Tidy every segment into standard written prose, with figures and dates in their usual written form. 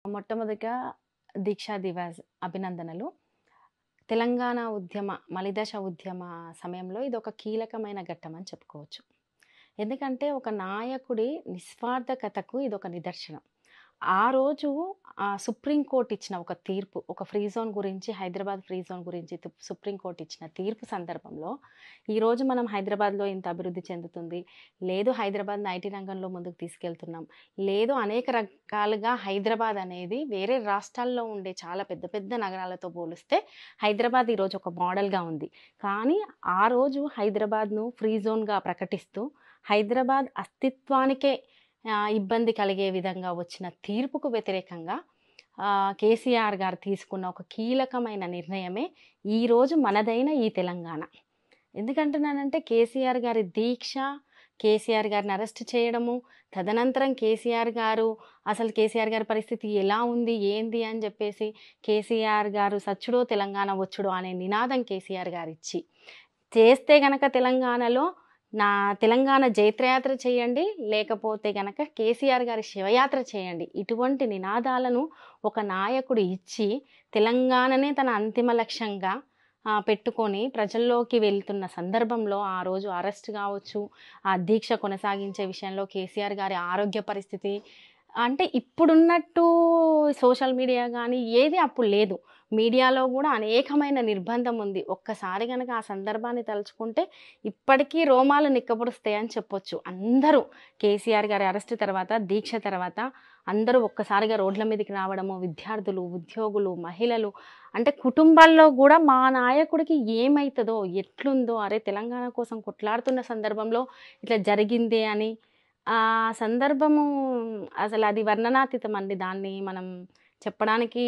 మొట్టమొదటిగా దీక్షా దివాస్ అభినందనలు. తెలంగాణ ఉద్యమ, మలిదశ ఉద్యమ సమయంలో ఇదొక కీలకమైన ఘట్టమని చెప్పుకోవచ్చు. ఎందుకంటే ఒక నాయకుడి నిస్వార్థకతకు ఇదొక నిదర్శనం. ఆ రోజు సుప్రీం కోర్ట్ ఇచ్చిన ఒక తీర్పు, ఒక ఫ్రీ జోన్ గురించి, హైదరాబాద్ ఫ్రీ జోన్ గురించి సుప్రీం కోర్ట్ ఇచ్చిన తీర్పు సందర్భంలో, ఈరోజు మనం హైదరాబాద్‌లో ఇంత అభివృద్ధి చెందుతుంది, లేదు హైదరాబాద్‌ని ఐటీ రంగంలో ముందుకు తీసుకెళ్తున్నాం, లేదు అనేక రకాలుగా హైదరాబాద్ అనేది వేరే రాష్ట్రాల్లో ఉండే చాలా పెద్ద పెద్ద నగరాలతో పోలిస్తే హైదరాబాద్ ఈరోజు ఒక మోడల్‌గా ఉంది. కానీ ఆ రోజు హైదరాబాద్‌ను ఫ్రీ జోన్‌గా ప్రకటిస్తూ హైదరాబాద్ అస్తిత్వానికే ఇబ్బంది కలిగే విధంగా వచ్చిన తీర్పుకు వ్యతిరేకంగా కేసీఆర్ గారు తీసుకున్న ఒక కీలకమైన నిర్ణయమే ఈరోజు మనదైన ఈ తెలంగాణ. ఎందుకంటున్నానంటే కేసీఆర్ గారి దీక్ష, కేసీఆర్ గారిని అరెస్ట్ చేయడము, తదనంతరం కేసీఆర్ గారి పరిస్థితి ఎలా ఉంది, ఏంది అని చెప్పేసి కేసీఆర్ గారు సచ్చుడో తెలంగాణ వచ్చుడో అనే నినాదం కేసీఆర్ గారిచ్చి, చేస్తే గనక తెలంగాణలో తెలంగాణ జైత్రయాత్ర చేయండి, లేకపోతే గనక కేసీఆర్ గారి శివయాత్ర చేయండి. ఇటువంటి నినాదాలను ఒక నాయకుడు ఇచ్చి తెలంగాణనే తన అంతిమ లక్ష్యంగా పెట్టుకొని ప్రజల్లోకి వెళ్తున్న సందర్భంలో ఆ రోజు అరెస్ట్ కావచ్చు, ఆ దీక్ష కొనసాగించే విషయంలో కేసీఆర్ గారి ఆరోగ్య పరిస్థితి అంటే ఇప్పుడున్నట్టు సోషల్ మీడియా కానీ ఏది అప్పుడు లేదు. మీడియాలో కూడా అనేకమైన నిర్బంధం ఉంది. ఒక్కసారి గనక ఆ సందర్భాన్ని తలుచుకుంటే ఇప్పటికీ రోమాలు నిక్కబొడుస్తాయని చెప్పొచ్చు. అందరూ కేసీఆర్ గారి అరెస్ట్ తర్వాత, దీక్ష తర్వాత అందరూ ఒక్కసారిగా రోడ్ల మీదకి రావడము, విద్యార్థులు, ఉద్యోగులు, మహిళలు అంటే కుటుంబాల్లో కూడా మా నాయకుడికి ఏమైతుందో, ఎట్లుందో, అరే తెలంగాణ కోసం కొట్లాడుతున్న సందర్భంలో ఇట్లా జరిగిందే అని ఆ సందర్భము అసలు అది వర్ణనాతీతం అండి. దాన్ని మనం చెప్పడానికి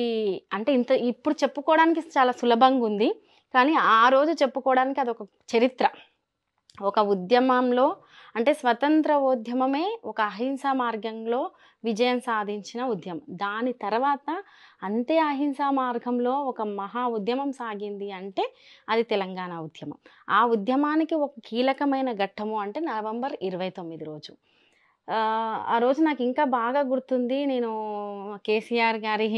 అంటే ఇప్పుడు చెప్పుకోవడానికి చాలా సులభంగా ఉంది. కానీ ఆ రోజు చెప్పుకోవడానికి అదొక చరిత్ర. ఒక ఉద్యమంలో అంటే స్వతంత్రోద్యమమే ఒక అహింసా మార్గంలో విజయం సాధించిన ఉద్యమం. దాని తర్వాత అంతే అహింసా మార్గంలో ఒక మహా ఉద్యమం సాగింది అంటే అది తెలంగాణ ఉద్యమం. ఆ ఉద్యమానికి ఒక కీలకమైన ఘట్టము అంటే నవంబర్ 29 రోజు. ఆ రోజు నాకు ఇంకా బాగా గుర్తుంది. నేను కేసీఆర్ గారి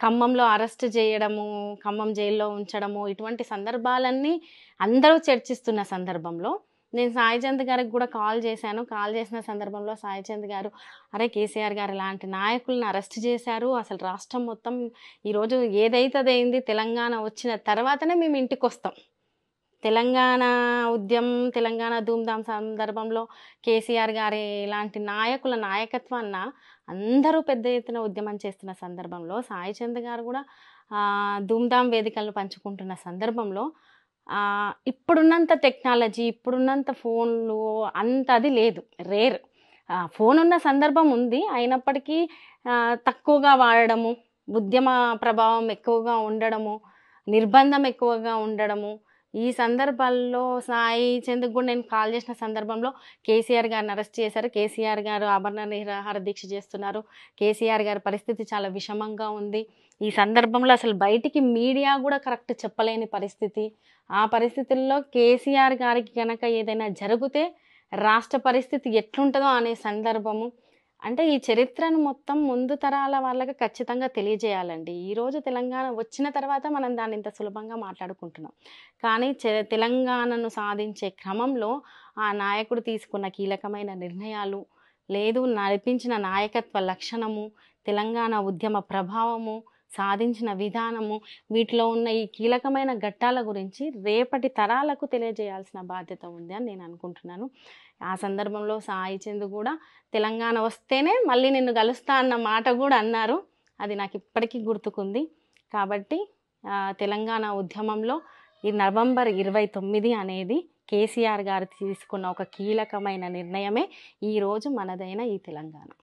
ఖమ్మంలో అరెస్ట్ చేయడము, ఖమ్మం జైల్లో ఉంచడము, ఇటువంటి సందర్భాలన్నీ అందరూ చర్చిస్తున్న సందర్భంలో నేను సాయిచంద్ గారికి కూడా కాల్ చేశాను. కాల్ చేసిన సందర్భంలో సాయిచంద్ గారు, అరే కేసీఆర్ గారు ఇలాంటి నాయకులను అరెస్ట్ చేశారు, అసలు రాష్ట్రం మొత్తం ఈరోజు ఏదైతుందయింది, తెలంగాణ వచ్చిన తర్వాతనే మేము ఇంటికి వస్తాం. తెలంగాణ ఉద్యమం, తెలంగాణ ధూమ్ధామ్ సందర్భంలో కేసీఆర్ గారి ఇలాంటి నాయకుల నాయకత్వాన్న అందరూ పెద్ద ఎత్తున ఉద్యమం చేస్తున్న సందర్భంలో సాయిచంద్ గారు కూడా ధూమ్ధామ్ వేదికలను పంచుకుంటున్న సందర్భంలో ఇప్పుడున్నంత టెక్నాలజీ, ఇప్పుడున్నంత ఫోన్లు అంత అది లేదు, రేర్. ఫోన్ ఉన్న సందర్భం ఉంది, అయినప్పటికీ తక్కువగా వాడడము, ఉద్యమ ప్రభావం ఎక్కువగా ఉండడము, నిర్బంధం ఎక్కువగా ఉండడము. ఈ సందర్భాల్లో సాయిచంద్‌కి కూడా నేను కాల్ చేసిన సందర్భంలో కేసీఆర్ గారిని అరెస్ట్ చేశారు, కేసీఆర్ గారు ఆమరణ నిరాహార దీక్ష చేస్తున్నారు, కేసీఆర్ గారి పరిస్థితి చాలా విషమంగా ఉంది. ఈ సందర్భంలో అసలు బయటికి మీడియా కూడా కరెక్ట్ చెప్పలేని పరిస్థితి. ఆ పరిస్థితుల్లో కేసీఆర్ గారికి కనుక ఏదైనా జరిగితే రాష్ట్ర పరిస్థితి ఎట్లుంటుందో అనే సందర్భము. అంటే ఈ చరిత్రను మొత్తం ముందు తరాల వాళ్ళకి ఖచ్చితంగా తెలియజేయాలండి. ఈరోజు తెలంగాణ వచ్చిన తర్వాత మనం దాన్ని ఇంత సులభంగా మాట్లాడుకుంటున్నాం. కానీ తెలంగాణను సాధించే క్రమంలో ఆ నాయకుడు తీసుకున్న కీలకమైన నిర్ణయాలు, లేదు నడిపించిన నాయకత్వ లక్షణము, తెలంగాణ ఉద్యమ ప్రభావము, సాధించిన విధానము, వీటిలో ఉన్న ఈ కీలకమైన ఘట్టాల గురించి రేపటి తరాలకు తెలియజేయాల్సిన బాధ్యత ఉంది అని నేను అనుకుంటున్నాను. ఆ సందర్భంలో సాయిచంద్ కూడా తెలంగాణ వస్తేనే మళ్ళీ నిన్ను కలుస్తా అన్న మాట కూడా అన్నారు. అది నాకు ఇప్పటికీ గుర్తుకుంది. కాబట్టి తెలంగాణ ఉద్యమంలో ఈ నవంబర్ 29 అనేది కేసీఆర్ గారు తీసుకున్న ఒక కీలకమైన నిర్ణయమే ఈరోజు మనదైన ఈ తెలంగాణ.